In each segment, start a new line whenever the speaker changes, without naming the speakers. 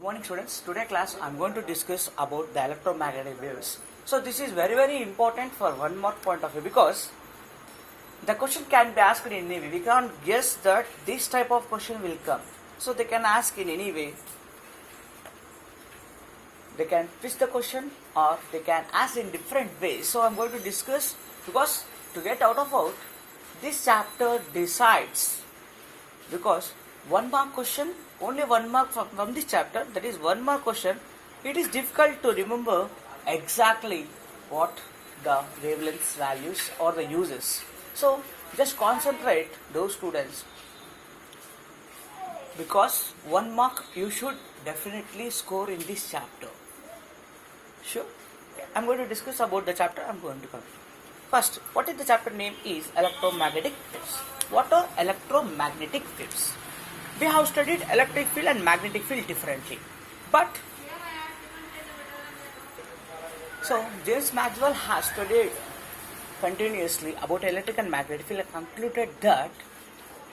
Morning students, today class I am going to discuss about the electromagnetic waves. So this is very important for one mark point of view because the question can be asked in any way. We can't guess that this type of question will come. So they can ask in any way. They can twist the question or they can ask in different ways. So I am going to discuss because to get out this chapter decides because 1 mark question, only 1 mark from this chapter, that is 1 mark question, it is difficult to remember exactly what the wavelength values or the uses. So just concentrate those students because 1 mark you should definitely score in this chapter. Sure. I am going to discuss about the chapter I am going to cover. First, what is the chapter name is electromagnetic waves. What are electromagnetic waves? We have studied electric field and magnetic field differently. But, so James Maxwell has studied continuously about electric and magnetic field and concluded that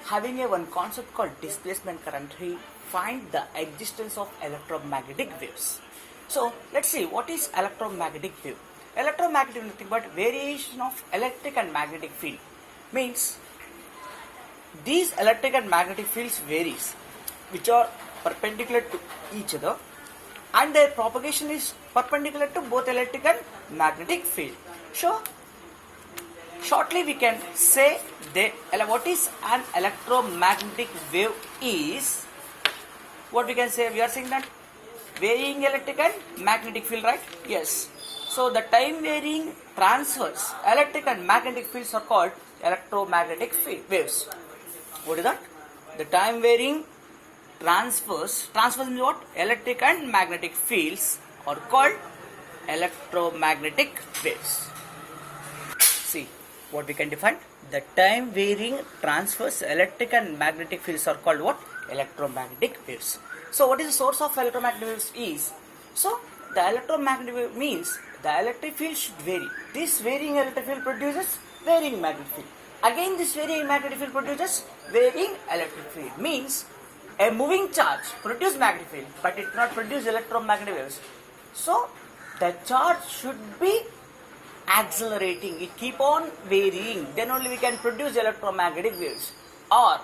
having one concept called displacement current, he find the existence of electromagnetic waves. So, let's see what is electromagnetic wave. Electromagnetic is nothing but variation of electric and magnetic field. Means these electric and magnetic fields varies, which are perpendicular to each other, and their propagation is perpendicular to both electric and magnetic field. So, shortly we can say that what is an electromagnetic wave is, what we can say, we are saying that varying electric and magnetic field, right? Yes. So, the time varying transverse electric and magnetic fields are called electromagnetic waves. What is that? The time varying transverse means what? Electric and magnetic fields are called electromagnetic waves. See what we can define. The time varying transverse electric and magnetic fields are called what? Electromagnetic waves. So what is the source of electromagnetic waves is? So the electromagnetic wave means the electric field should vary. This varying electric field produces varying magnetic field. Again this varying magnetic field produces varying electric field. Means a moving charge produces magnetic field but it cannot produce electromagnetic waves. So the charge should be accelerating. It keep on varying. Then only we can produce electromagnetic waves or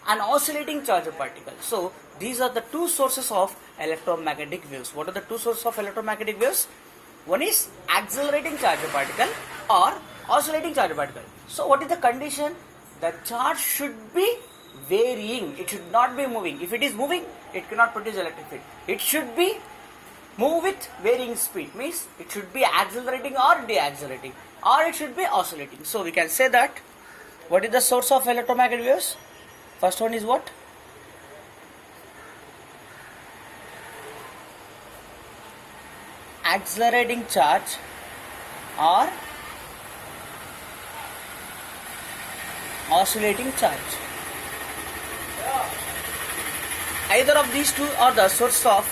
an oscillating charge particle. So these are the two sources of electromagnetic waves. What are the two sources of electromagnetic waves? One is accelerating charge particle or oscillating charge particle. So what is the condition? The charge should be varying. It should not be moving. If it is moving, it cannot produce electric field. It should be move with varying speed. Means it should be accelerating or deaccelerating, or it should be oscillating. So we can say that what is the source of electromagnetic waves? First one is what? Accelerating charge or oscillating charge. Either of these two are the source of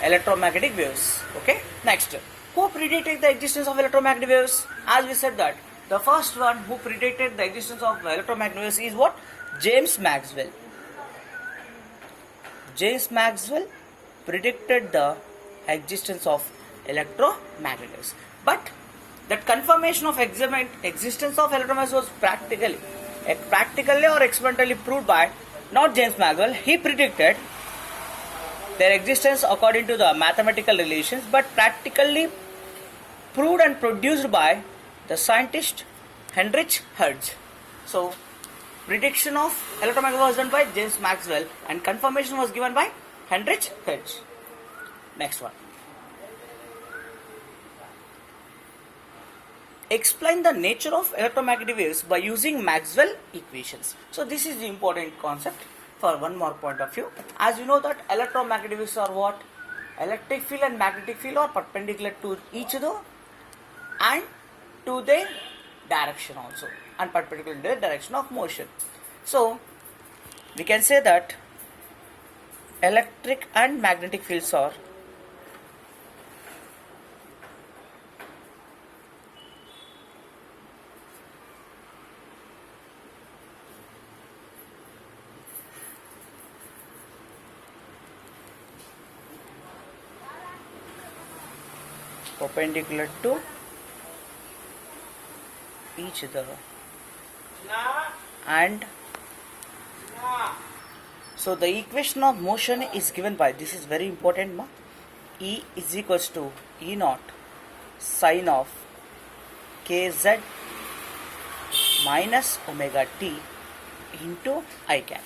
electromagnetic waves. Okay. Next, who predicted the existence of electromagnetic waves? As we said that the first one who predicted the existence of electromagnetic waves is what? James Maxwell. James Maxwell predicted the existence of electromagnetic waves. But that confirmation of existence of electromagnetic waves was practically or experimentally proved by not James Maxwell. He predicted their existence according to the mathematical relations, but practically proved and produced by the scientist Heinrich Hertz. So prediction of electromagnetic was done by James Maxwell and confirmation was given by Heinrich Hertz. Next one. Explain the nature of electromagnetic waves by using Maxwell equations. So this is the important concept for one more point of view. As you know that electromagnetic waves are what? Electric field and magnetic field are perpendicular to each other and to their direction also, and perpendicular to their direction of motion. So we can say that electric and magnetic fields are perpendicular to each other, and so the equation of motion is given by, this is very important ma, E is equals to E naught sine of kz minus omega t into I cap.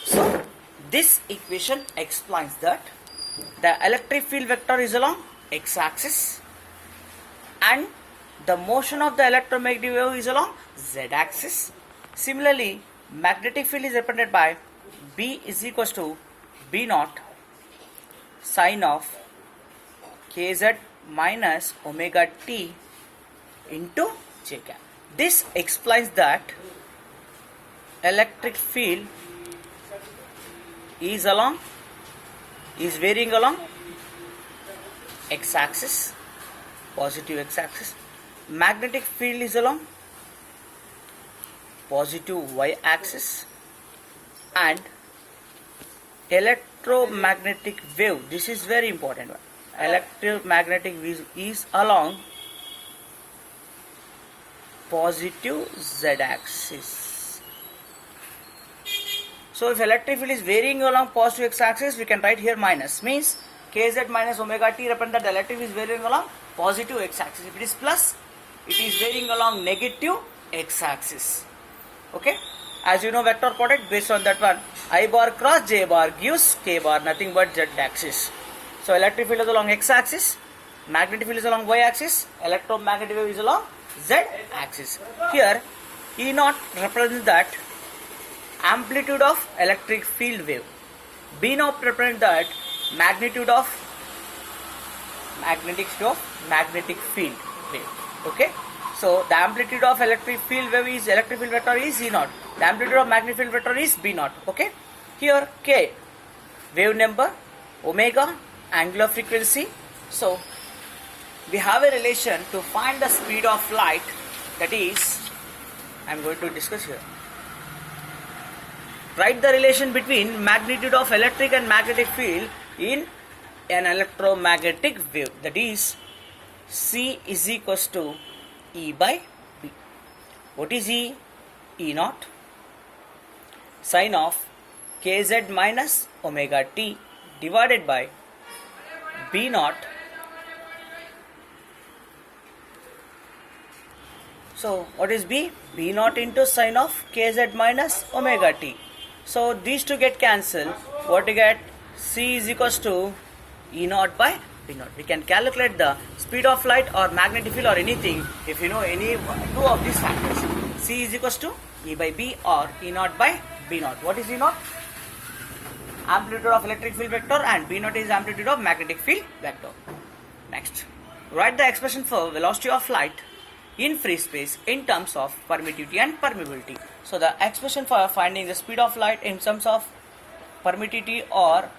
So this equation explains that the electric field vector is along x-axis and the motion of the electromagnetic wave is along z-axis. Similarly, magnetic field is represented by B is equals to B naught sine of kz minus omega t into j cap. This explains that electric field is varying along x-axis, positive x-axis. Magnetic field is along positive y-axis, and electromagnetic wave, this is very important one, electromagnetic wave is along positive z-axis. So if electric field is varying along positive x-axis, we can write here minus, means kz minus omega t represent that the electric field is varying along positive x-axis. If it is plus, it is varying along negative x-axis. Okay, as you know, vector product, based on that one, I bar cross j bar gives k bar, nothing but z axis. So electric field is along x-axis, magnetic field is along y-axis, electromagnetic wave is along z-axis. Here E naught represents that amplitude of electric field wave, B naught represents that magnitude of magnetic field wave. Okay, so the amplitude of electric field wave is, electric field vector is E naught, the amplitude of magnetic field vector is B naught. Okay, here K wave number, omega angular frequency. So we have a relation to find the speed of light, that is, I am going to discuss here. Write the relation between magnitude of electric and magnetic field in an electromagnetic wave, that is, C is equals to E by B. What is E? E naught sine of kz minus omega t divided by B naught. So what is B? B naught into sine of kz minus omega t. So these two get cancelled. What you get? C is equals to E naught by B naught. We can calculate the speed of light or magnetic field or anything if you know any two of these factors. C is equals to E by B or E naught by B naught. What is E naught? Amplitude of electric field vector, and B naught is amplitude of magnetic field vector. Next, write the expression for velocity of light in free space in terms of permittivity and permeability. So the expression for finding the speed of light in terms of permittivity or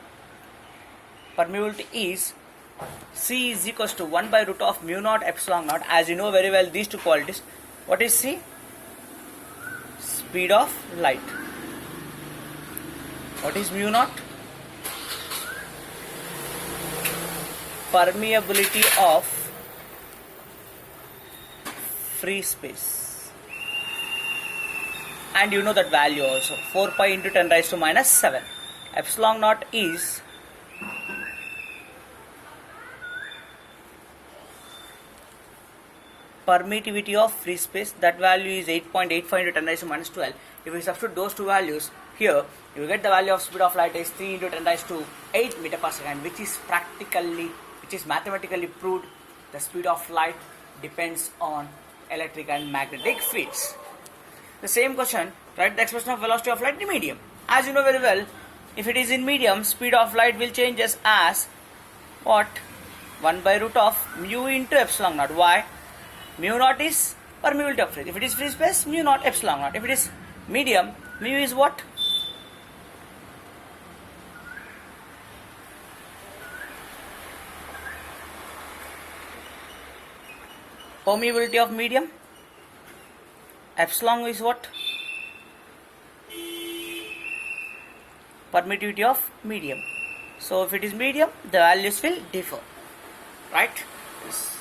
permeability is C is equals to 1 by root of mu naught epsilon naught. As you know very well these two qualities. What is C? Speed of light. What is mu naught? Permeability of free space. And you know that value also, 4 pi into 10 raised to minus 7. Epsilon naught is permittivity of free space. That value is 8.85 into 10 raised to minus 12. If we substitute those two values here, you will get the value of speed of light is 3 into 10 raised to 8 meter per second, which is mathematically proved. The speed of light depends on electric and magnetic fields. The same question, write the expression of velocity of light in medium. As you know very well, if it is in medium, speed of light will changes as what? 1 by root of mu into epsilon naught. Why? Mu naught is permeability of free. If it is free space, mu naught epsilon naught. If it is medium, mu is what? Permeability of medium. Epsilon is what? Permittivity of medium. So if it is medium, the values will differ, right? surface.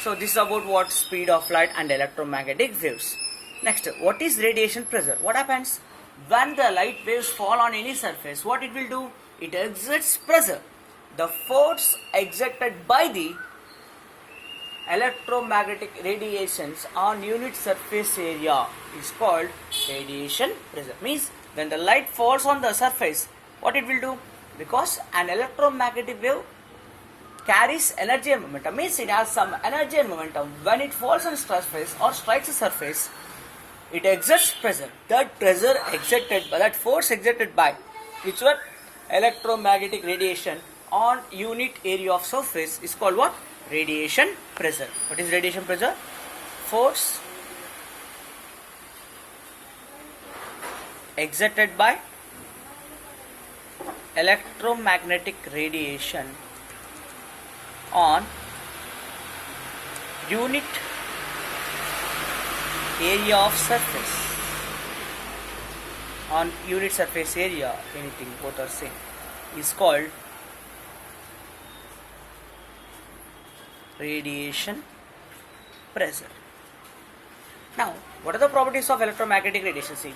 So this is about what speed of light and electromagnetic waves. Next, what is radiation pressure? What happens when the light waves fall on any surface? What it will do? It exerts pressure. The force exerted by the electromagnetic radiations on unit surface area is called radiation pressure. Means when the light falls on the surface, what it will do? Because an electromagnetic wave carries energy and momentum, means it has some energy and momentum. When it falls on the surface or strikes the surface, it exerts pressure. That pressure exerted by, that force exerted by which one? Electromagnetic radiation on unit area of surface is called what? Radiation pressure. What is radiation pressure? Force exerted by electromagnetic radiation on unit area of surface. On unit surface area, anything both are same, is called radiation pressure. Now, what are the properties of electromagnetic radiation? See,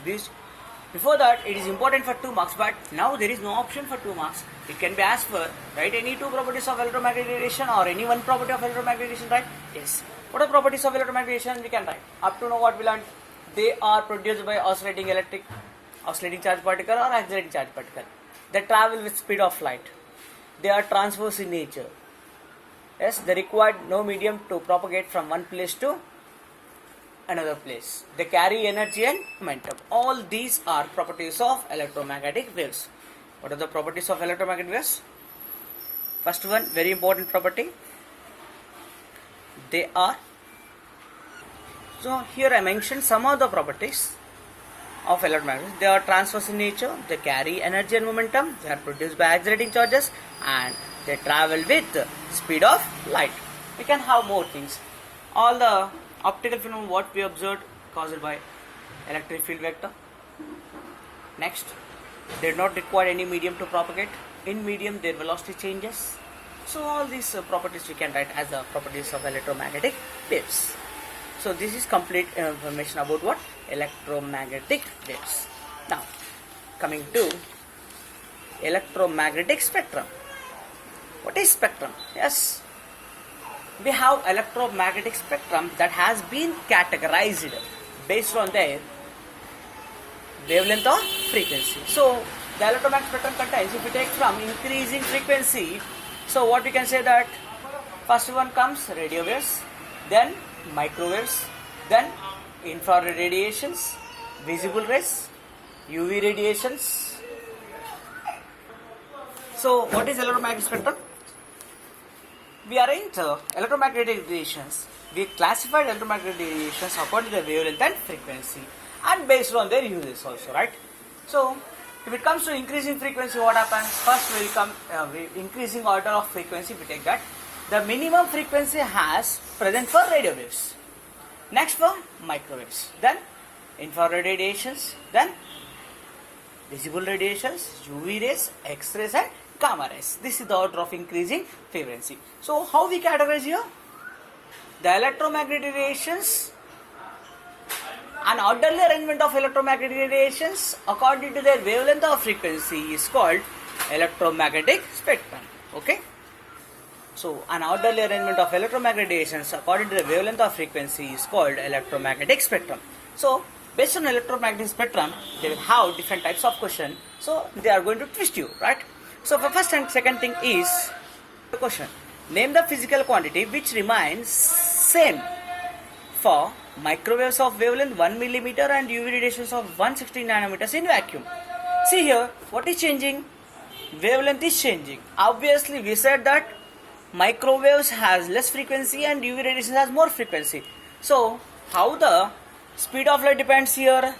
before that it is important for 2 marks, but now there is no option for 2 marks. It can be asked for, right, any 2 properties of electromagnetic radiation or any 1 property of electromagnetic radiation, right? Yes. What are properties of electromagnetic radiation? We can write. Up to now what we learned, they are produced by oscillating charge particle or accelerating charge particle. They travel with speed of light. They are transverse in nature. Yes, they require no medium to propagate from one place to another place. They carry energy and momentum. All these are properties of electromagnetic waves. What are the properties of electromagnetic waves? First one, very important property. They are, so here I mentioned some of the properties of electromagnetic waves. They are transverse in nature, they carry energy and momentum, they are produced by accelerating charges, and they travel with speed of light. We can have more things. All the optical phenomena what we observed caused by electric field vector. Next, they do not require any medium to propagate. In medium their velocity changes. So all these properties we can write as the properties of electromagnetic waves. So this is complete information about what? Electromagnetic waves. Now, coming to electromagnetic spectrum. What is spectrum? Yes, we have electromagnetic spectrum that has been categorized based on their wavelength or frequency. So the electromagnetic spectrum contains, if we take from increasing frequency, so what we can say that first one comes radio waves, then microwaves, then infrared radiations, visible rays, UV radiations. So what is electromagnetic spectrum? We arrange electromagnetic radiations. We classified electromagnetic radiations according to their wavelength and frequency, and based on their uses also, right? So if it comes to increasing frequency, what happens? First we will come increasing order of frequency. We take that the minimum frequency has present for radio waves, next for microwaves, then infrared radiations, then visible radiations, UV rays, X-rays and gamma rays. This is the order of increasing frequency. So how we categorize here? The electromagnetic radiations, an orderly arrangement of electromagnetic radiations according to their wavelength or frequency is called electromagnetic spectrum. Okay. So an orderly arrangement of electromagnetic radiations according to the wavelength or frequency is called electromagnetic spectrum. So based on electromagnetic spectrum, they will have different types of question. So they are going to twist you, right? So the first and second thing is the question. Name the physical quantity which remains same for microwaves of wavelength 1 millimeter and UV radiations of 160 nanometers in vacuum. See here, what is changing? Wavelength is changing. Obviously, we said that microwaves has less frequency and UV radiation has more frequency. So, how the speed of light depends here?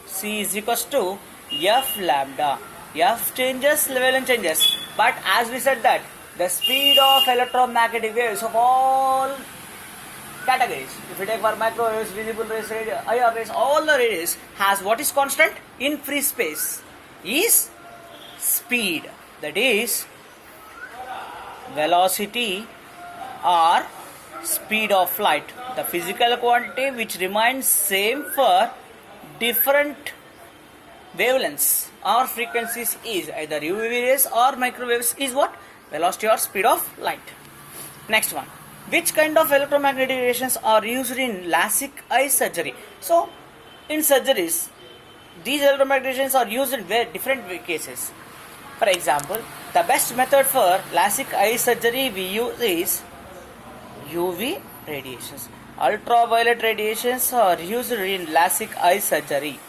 C is equals to F lambda. F changes, wavelength changes. But as we said that the speed of electromagnetic waves of all categories, if you take for microwaves, visible rays, IR rays, all the rays has what is constant in free space is speed. That is velocity or speed of light. The physical quantity which remains same for different wavelengths or frequencies is either UV rays or microwaves is what? Velocity or speed of light. Next one. Which kind of electromagnetic radiations are used in LASIK eye surgery? So, in surgeries, these electromagnetic radiations are used in very different cases. For example, the best method for LASIK eye surgery we use is UV radiations. Ultraviolet radiations are used in LASIK eye surgery.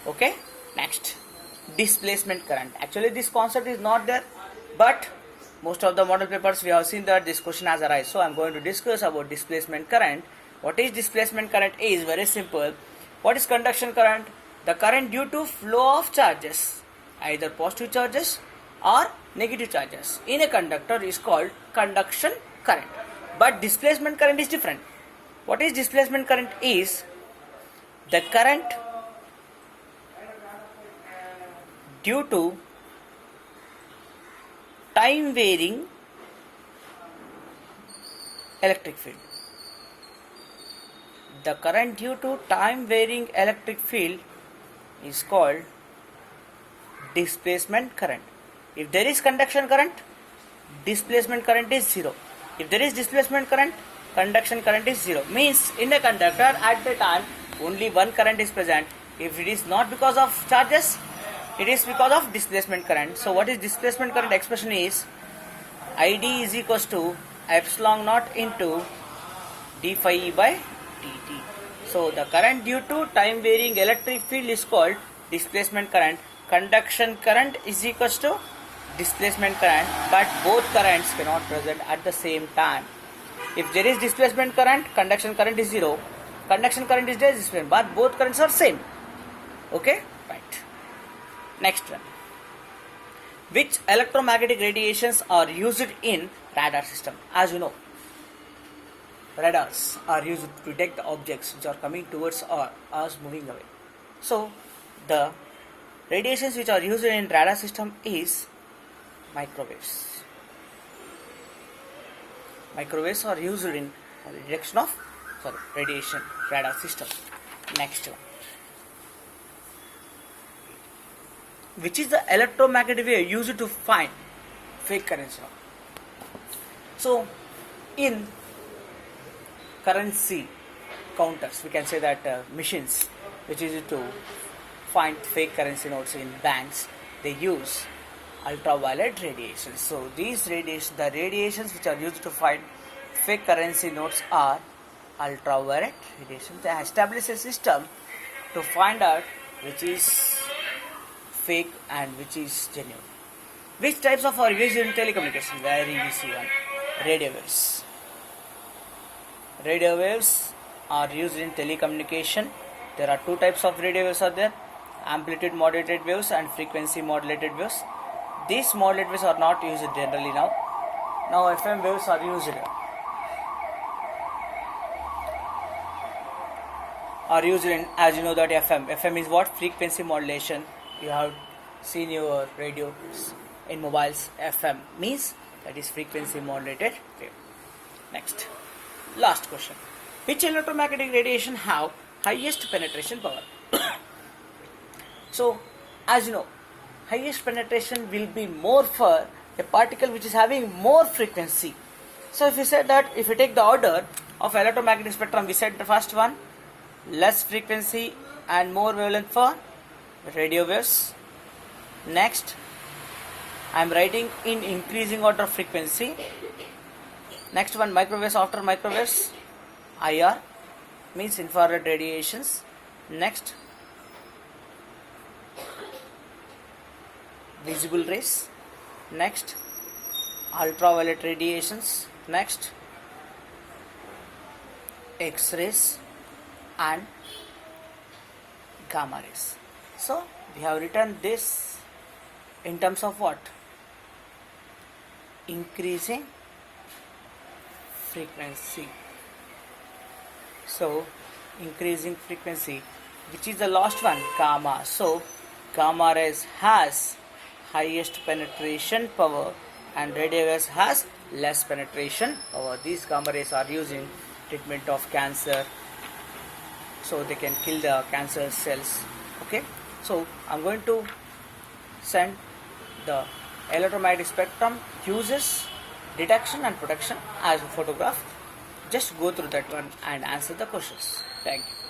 Okay? Next, displacement current. Actually, this concept is not there, but most of the model papers we have seen that this question has arisen. So, I am going to discuss about displacement current. What is displacement current is very simple. What is conduction current? The current due to flow of charges, either positive charges or negative charges in a conductor is called conduction current. But displacement current is different. What is displacement current is the current due to time varying electric field. The current due to time varying electric field is called displacement current. If there is conduction current, displacement current is zero. If there is displacement current, conduction current is zero. Means in a conductor at the time only one current is present. If it is not because of charges, it is because of displacement current. So what is displacement current expression is ID is equals to epsilon naught into d phi e by dt. So the current due to time varying electric field is called displacement current. Conduction current is equals to displacement current, but both currents cannot present at the same time. If there is displacement current, conduction current is zero. Conduction current is there, displacement, but both currents are same. Okay, right. Next one. Which electromagnetic radiations are used in radar system? As you know, radars are used to detect the objects which are coming towards or us moving away. So, the radiations which are used in radar system is microwaves. Microwaves are used in detection of radiation radar system. Next one. Which is the electromagnetic wave used to find fake currency? So, in currency counters, we can say that machines which is to find fake currency notes in banks, they use ultraviolet radiation. So, these radiations, the radiations which are used to find fake currency notes are ultraviolet radiation. They establish a system to find out which is fake and which is genuine. Which types of are used in telecommunication? Very easy one. Radio waves. Radio waves are used in telecommunication. There are two types of radio waves are there: amplitude modulated waves and frequency modulated waves. These modulated waves are not used generally now. Now FM waves are used. Are used in, as you know that FM is what? Frequency modulation. You have seen your radio in mobiles. FM means that is frequency modulated wave. Next, last question. Which electromagnetic radiation have highest penetration power? So, as you know, highest penetration will be more for a particle which is having more frequency. So, if we said that, if we take the order of electromagnetic spectrum, we said the first one, less frequency and more wavelength for radio waves. Next, I am writing in increasing order of frequency. Next one, microwaves. After microwaves, IR means infrared radiations. Next, visible rays. Next, ultraviolet radiations. Next, X-rays and gamma rays. So, we have written this in terms of what? Increasing frequency. So, increasing frequency, which is the last one? Gamma. So, gamma rays has highest penetration power and radio waves has less penetration. These gamma rays are used in treatment of cancer, so they can kill the cancer cells. Okay, so I'm going to send the electromagnetic spectrum uses detection and protection as a photograph. Just go through that one and answer the questions. Thank you.